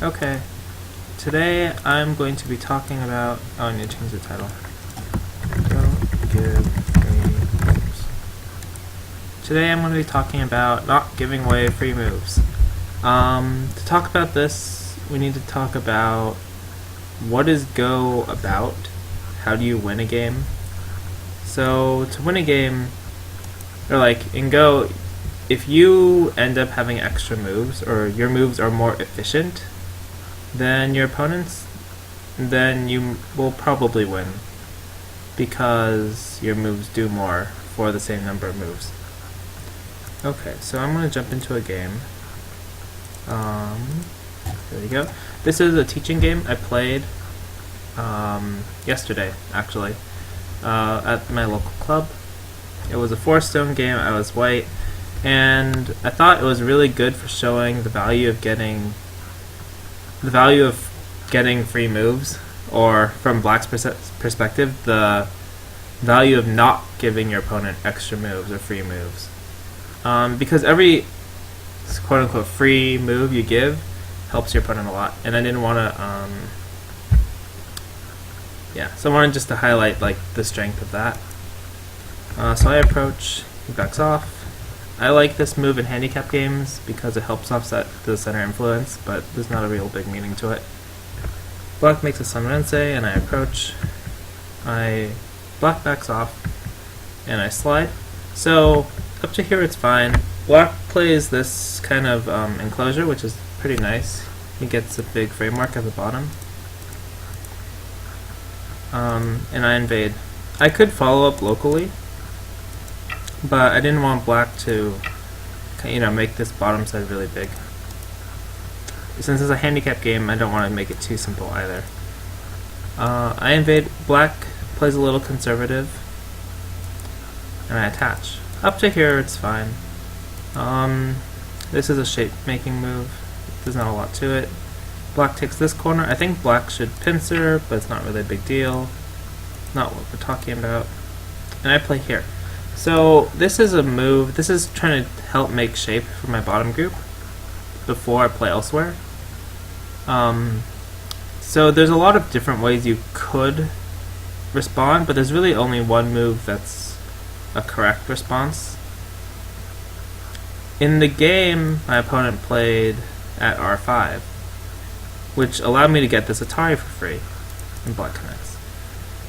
Okay, today I'm going to be talking about. Oh, I need to change the title. Don't give free moves. Today I'm going to be talking about not giving away free moves. To talk about this, we need to talk about what is Go about? How do you win a game? So, to win a game, or like in Go, if you end up having extra moves, or your moves are more efficient than your opponent's, then you will probably win because your moves do more for the same number of moves. Okay, so I'm going to jump into a game. There we go. This is a teaching game I played yesterday, actually, at my local club. It was a 4-stone game. I was white, and I thought it was really good for showing the value of getting free moves, or from Black's perspective, the value of not giving your opponent extra moves or free moves. Because every quote-unquote free move you give helps your opponent a lot, and I didn't want to, so I wanted just to highlight like the strength of that. So I approach, he backs off. I like this move in handicap games because it helps offset the center influence, but there's not a real big meaning to it. Black makes a Sanrense, and I approach. Black backs off, and I slide. So up to here it's fine. Black plays this kind of enclosure, which is pretty nice. He gets a big framework at the bottom. And I invade. I could follow up locally, but I didn't want Black to, make this bottom side really big. Since it's a handicap game, I don't want to make it too simple either. I invade. Black plays a little conservative, and I attach. Up to here, it's fine. This is a shape-making move. There's not a lot to it. Black takes this corner. I think Black should pincer, but it's not really a big deal. Not what we're talking about. And I play here. So this is a move. This is trying to help make shape for my bottom group before I play elsewhere. So there's a lot of different ways you could respond, but there's really only one move that's a correct response. In the game, my opponent played at R5, which allowed me to get this Atari for free, and Black connects.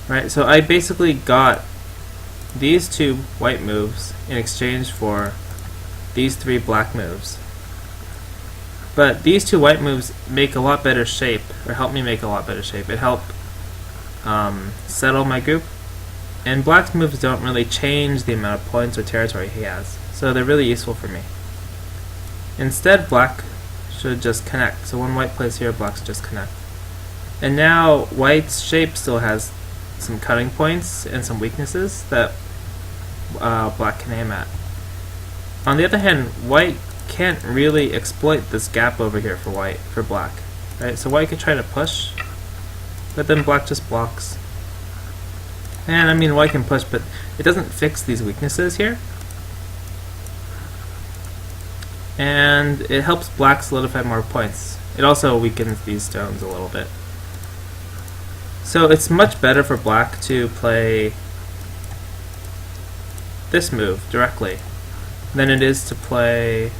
Right, so I basically got these 2 white moves in exchange for these 3 black moves. But these 2 white moves make a lot better shape, or help me make a lot better shape. It helped settle my group, and Black's moves don't really change the amount of points or territory he has, so they're really useful for me. Instead, Black should just connect. So when White plays here, Black should just connect. And now White's shape still has some cutting points and some weaknesses that Black can aim at. On the other hand, White can't really exploit this gap over here for Black. Right? So White could try to push, but then Black just blocks. And I mean, White can push, but it doesn't fix these weaknesses here. And it helps Black solidify more points. It also weakens these stones a little bit. So it's much better for Black to play this move directly than it is to play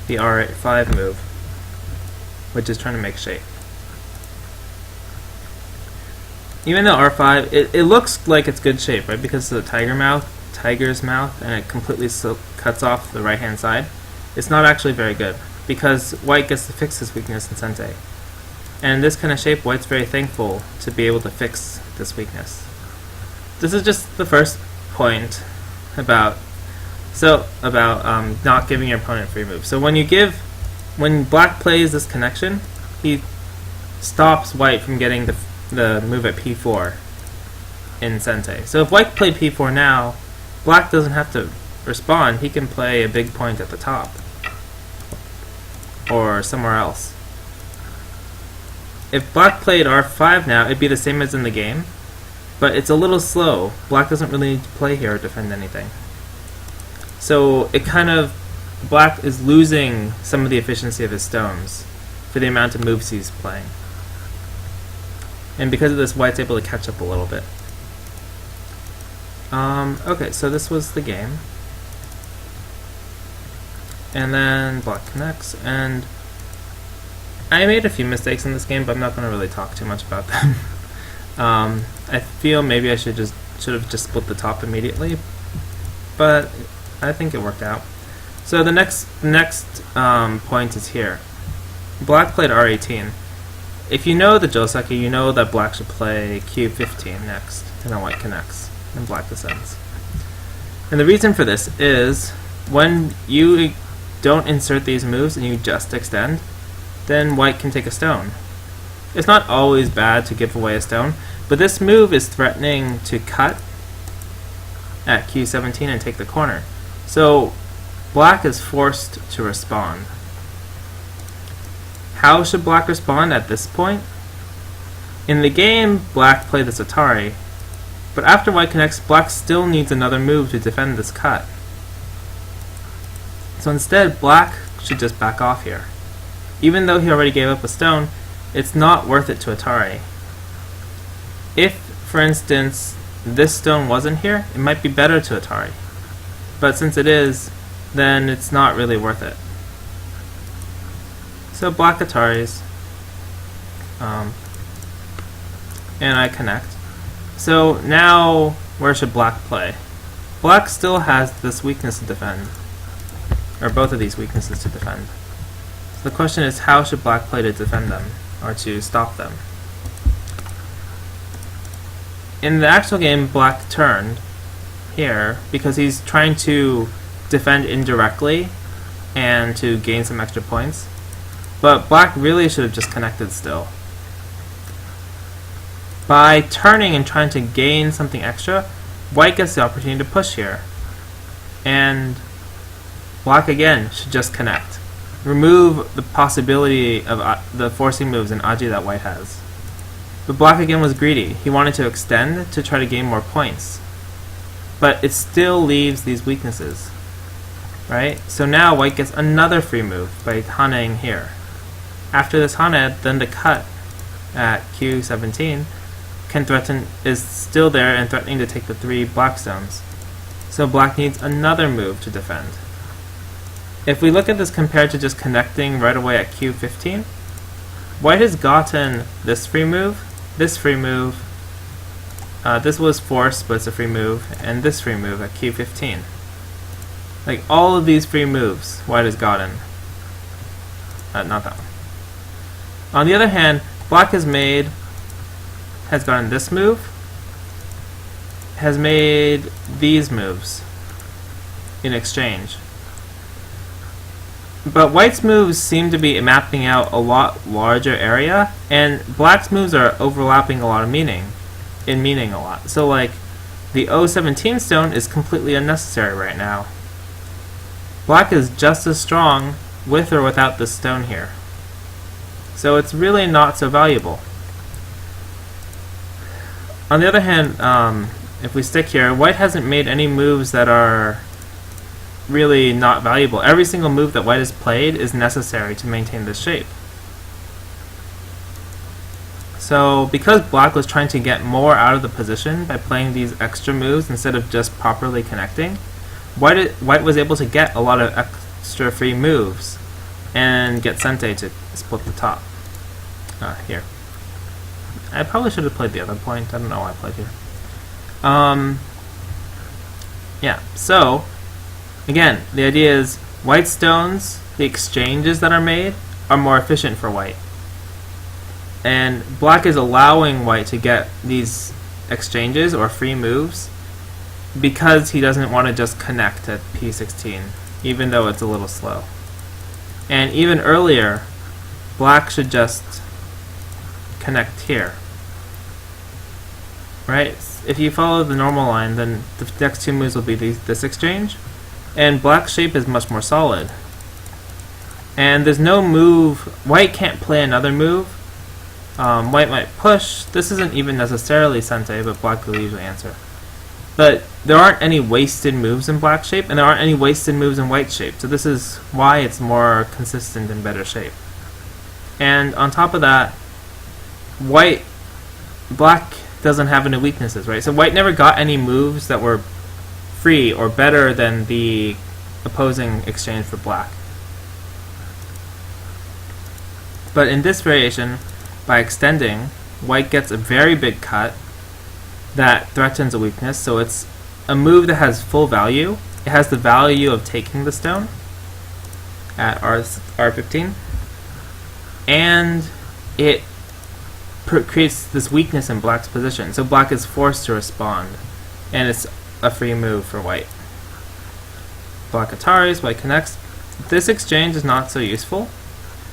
the R5 move, which is trying to make shape. Even though R5, it looks like it's good shape, right? Because of the tiger's mouth, and it completely cuts off the right-hand side. It's not actually very good, because White gets to fix his weakness in Sente. And in this kind of shape, White's very thankful to be able to fix this weakness. This is just the first point about not giving your opponent free moves. So when Black plays this connection, he stops White from getting the move at P4 in Sente. So if White played P4 now, Black doesn't have to respond. He can play a big point at the top or somewhere else. If Black played R5 now, it'd be the same as in the game, but it's a little slow. Black doesn't really need to play here or defend anything. So it kind of, Black is losing some of the efficiency of his stones for the amount of moves he's playing. And because of this, white's able to catch up a little bit. Okay, so this was the game. And then black connects, and I made a few mistakes in this game, but I'm not going to really talk too much about them. I feel maybe I should have just split the top immediately, but I think it worked out. So the next point is here. Black played R18. If you know the Joseki, you know that black should play Q15 next, and then white connects, and black descends. And the reason for this is, when you don't insert these moves and you just extend, then white can take a stone. It's not always bad to give away a stone, but this move is threatening to cut at Q17 and take the corner. So black is forced to respond. How should black respond at this point? In the game, black played this Atari, but after white connects, black still needs another move to defend this cut. So instead, black should just back off here. Even though he already gave up a stone, it's not worth it to Atari. If, for instance, this stone wasn't here, it might be better to Atari. But since it is, then it's not really worth it. So black Ataris, and I connect. So now, where should black play? Black still has this weakness to defend, or both of these weaknesses to defend. So the question is, how should black play to defend them, or to stop them? In the actual game, black turned here because he's trying to defend indirectly and to gain some extra points. But black really should have just connected still. By turning and trying to gain something extra, white gets the opportunity to push here. And black again should just connect. Remove the possibility of the forcing moves in Aji that white has. But black again was greedy. He wanted to extend to try to gain more points. But it still leaves these weaknesses. Right? So now white gets another free move by Haneing here. After this Hane, then the cut at Q17 is still there and threatening to take the 3 black stones. So black needs another move to defend. If we look at this compared to just connecting right away at Q15, white has gotten this free move, this was forced but it's a free move, and this free move at Q15. Like all of these free moves white has gotten. Not that one. On the other hand, black has gotten this move, has made these moves in exchange. But white's moves seem to be mapping out a lot larger area, and black's moves are overlapping a lot of meaning a lot. So like, the O17 stone is completely unnecessary right now. Black is just as strong with or without this stone here. So it's really not so valuable. On the other hand, if we stick here, white hasn't made any moves that are really not valuable. Every single move that white has played is necessary to maintain this shape. So because black was trying to get more out of the position by playing these extra moves instead of just properly connecting, white was able to get a lot of extra free moves and get Sente to split the top. Here. I probably should have played the other point. I don't know why I played here. Yeah, so again, the idea is white stones, the exchanges that are made, are more efficient for white. And black is allowing white to get these exchanges or free moves because he doesn't want to just connect at P16, even though it's a little slow. And even earlier, black should just connect here. Right? If you follow the normal line, then the next 2 moves will be this exchange, and black's shape is much more solid. And there's no move. White can't play another move. White might push. This isn't even necessarily Sente, but black will usually answer. But there aren't any wasted moves in black shape, and there aren't any wasted moves in white shape. So this is why it's more consistent and better shape. And on top of that, black doesn't have any weaknesses, right? So white never got any moves that were free or better than the opposing exchange for black. But in this variation, by extending, white gets a very big cut that threatens a weakness, so it's a move that has full value. It has the value of taking the stone at R15, and it creates this weakness in black's position, so black is forced to respond, and it's a free move for white. Black Ataris, white connects. This exchange is not so useful,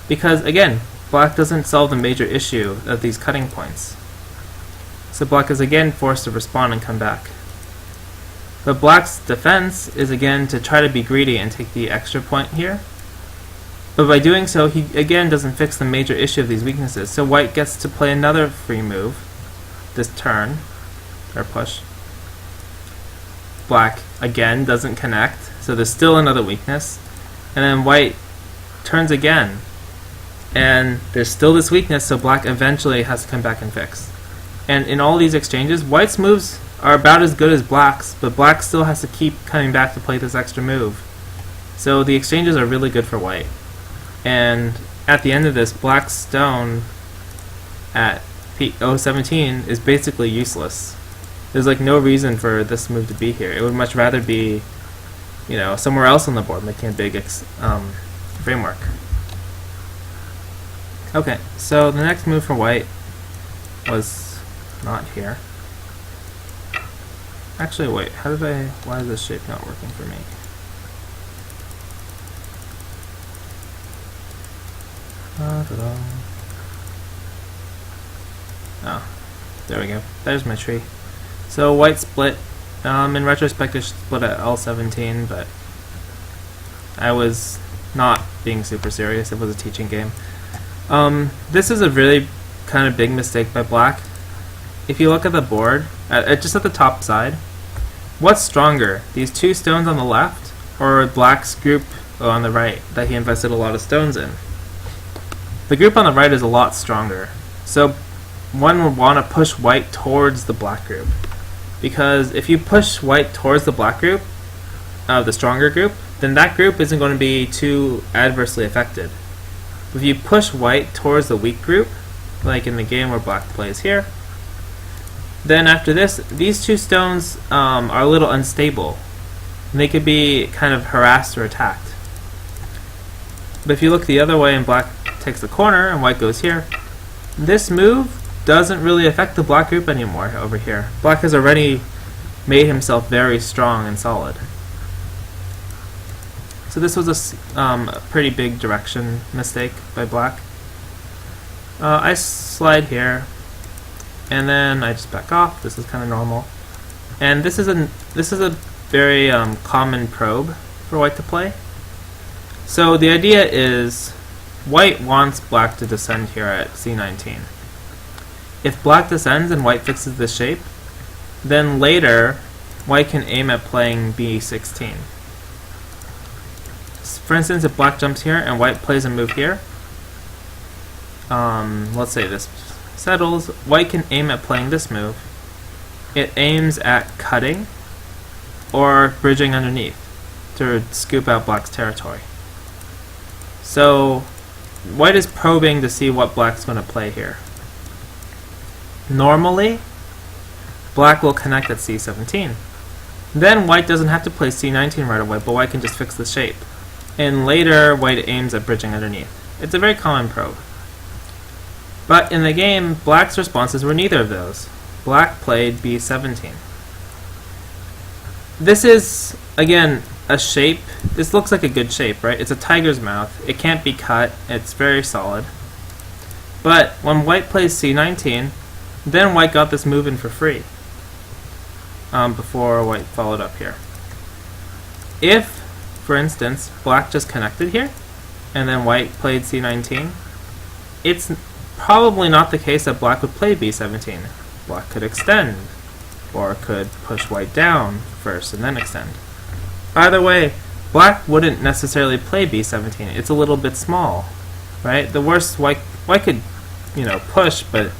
because again, black doesn't solve the major issue of these cutting points. So black is again forced to respond and come back. But black's defense is again to try to be greedy and take the extra point here. But by doing so, he again doesn't fix the major issue of these weaknesses. So white gets to play another free move this turn, or push. Black again doesn't connect, so there's still another weakness. And then white turns again, and there's still this weakness, so black eventually has to come back and fix. And in all these exchanges, white's moves are about as good as black's, but black still has to keep coming back to play this extra move. So the exchanges are really good for white. And at the end of this, black's stone at O17 is basically useless. There's like no reason for this move to be here. It would much rather be, you know, somewhere else on the board making a big framework. Okay, so the next move for white was not here. Actually, wait, why is this shape not working for me? Oh, there we go. There's my tree. So white split. In retrospect, I should split at L17, but I was not being super serious. It was a teaching game. This is a really kind of big mistake by black. If you look at the board, just at the top side, what's stronger, these two stones on the left, or black's group on the right that he invested a lot of stones in? The group on the right is a lot stronger, so one would want to push white towards the black group, because if you push white towards the black group, the stronger group, then that group isn't going to be too adversely affected. If you push white towards the weak group, like in the game where black plays here, then after this, these two stones are a little unstable, and they could be kind of harassed or attacked. But if you look the other way and black takes the corner and white goes here, this move doesn't really affect the black group anymore over here. Black has already made himself very strong and solid. So this was a pretty big direction mistake by black. I slide here, and then I just back off. This is kind of normal. And this is a very common probe for white to play. So the idea is white wants black to descend here at C19. If black descends and white fixes this shape, then later white can aim at playing B16. For instance, if black jumps here and white plays a move here, let's say this settles, white can aim at playing this move. It aims at cutting or bridging underneath to scoop out black's territory. So white is probing to see what black's going to play here. Normally, black will connect at C17. Then white doesn't have to play C19 right away, but white can just fix the shape. And later, white aims at bridging underneath. It's a very common probe. But in the game, black's responses were neither of those. Black played B17. This is, again, a shape. This looks like a good shape, right? It's a tiger's mouth. It can't be cut. It's very solid. But when white plays C19, then white got this move in for free before white followed up here. If, for instance, black just connected here and then white played C19, it's probably not the case that black would play B17. Black could extend, or could push white down first and then extend. Either way, black wouldn't necessarily play B17. It's a little bit small. right? The worst white could, push, but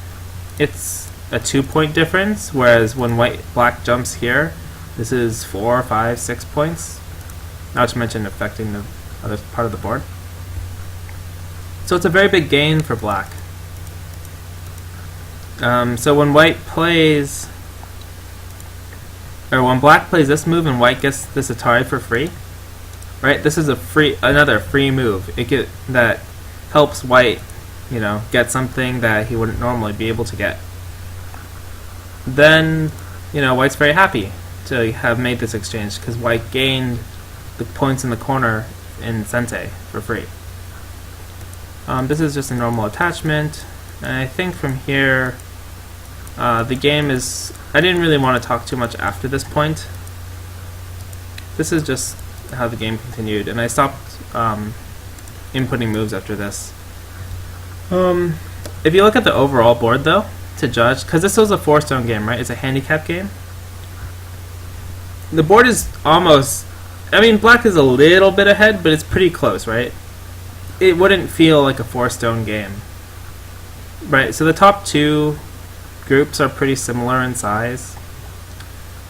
it's a 2-point difference, whereas when black jumps here, this is 4, 5, 6 points, not to mention affecting the other part of the board. So it's a very big gain for black. So when black plays this move and white gets this Atari for free, right? This is another free move. That helps white, get something that he wouldn't normally be able to get. Then, white's very happy to have made this exchange because white gained the points in the corner in Sente for free. This is just a normal attachment, and I think from here the game is... I didn't really want to talk too much after this point. This is just how the game continued, and I stopped inputting moves after this. If you look at the overall board though, to judge, because this was a 4-stone game, right? It's a handicap game. The board is almost... black is a little bit ahead, but it's pretty close, right? It wouldn't feel like a 4-stone game. Right, so the top 2 groups are pretty similar in size.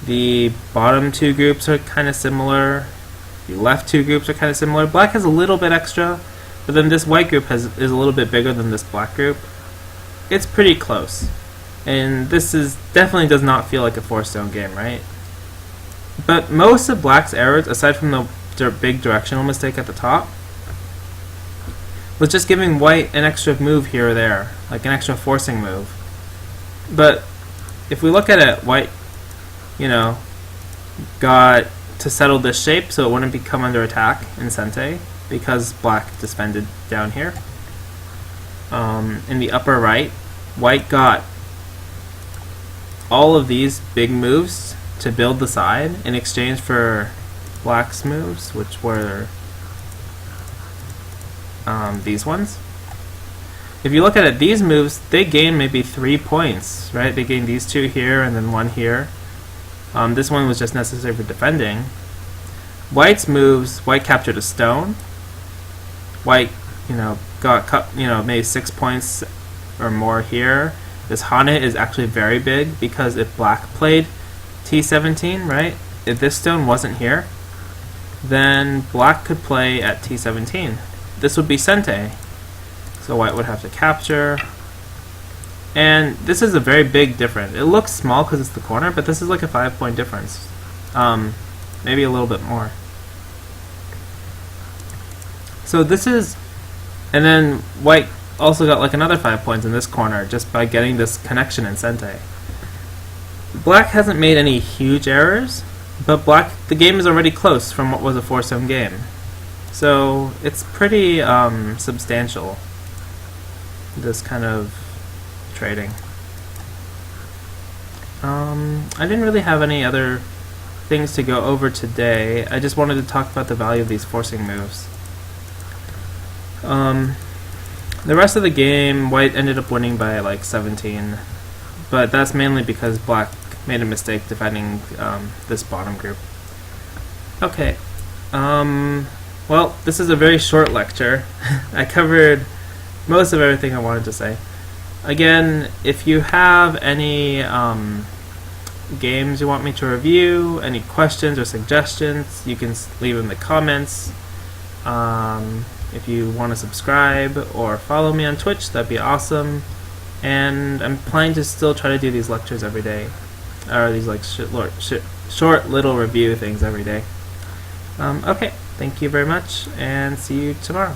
The bottom 2 groups are kind of similar. The left 2 groups are kind of similar. Black has a little bit extra, but then this white group is a little bit bigger than this black group. It's pretty close. And this definitely does not feel like a 4-stone game, right? But most of black's errors, aside from the big directional mistake at the top, was just giving white an extra move here or there, like an extra forcing move. But if we look at it, white, got to settle this shape so it wouldn't become under attack in Sente because black defended down here. In the upper right, white got all of these big moves to build the side in exchange for black's moves, which were these ones. If you look at it, these moves, they gain maybe 3 points, right? They gain these 2 here and then 1 here. This one was just necessary for defending. White's moves, white captured a stone. White, got maybe 6 points or more here. This Hana is actually very big because if black played T17, right? If this stone wasn't here, then black could play at T17. This would be Sente. So white would have to capture. And this is a very big difference. It looks small because it's the corner, but this is like a 5-point difference. Maybe a little bit more. So this is... And then white also got like another 5 points in this corner just by getting this connection in Sente. Black hasn't made any huge errors, but the game is already close from what was a 4-stone game. So it's pretty substantial, this kind of trading. I didn't really have any other things to go over today. I just wanted to talk about the value of these forcing moves. The rest of the game, white ended up winning by like 17, but that's mainly because black made a mistake defending this bottom group. Okay, well, this is a very short lecture. I covered most of everything I wanted to say. Again, if you have any games you want me to review, any questions or suggestions, you can leave them in the comments. If you want to subscribe or follow me on Twitch, that'd be awesome. And I'm planning to still try to do these lectures every day, or these like short little review things every day. Okay, thank you very much, and see you tomorrow.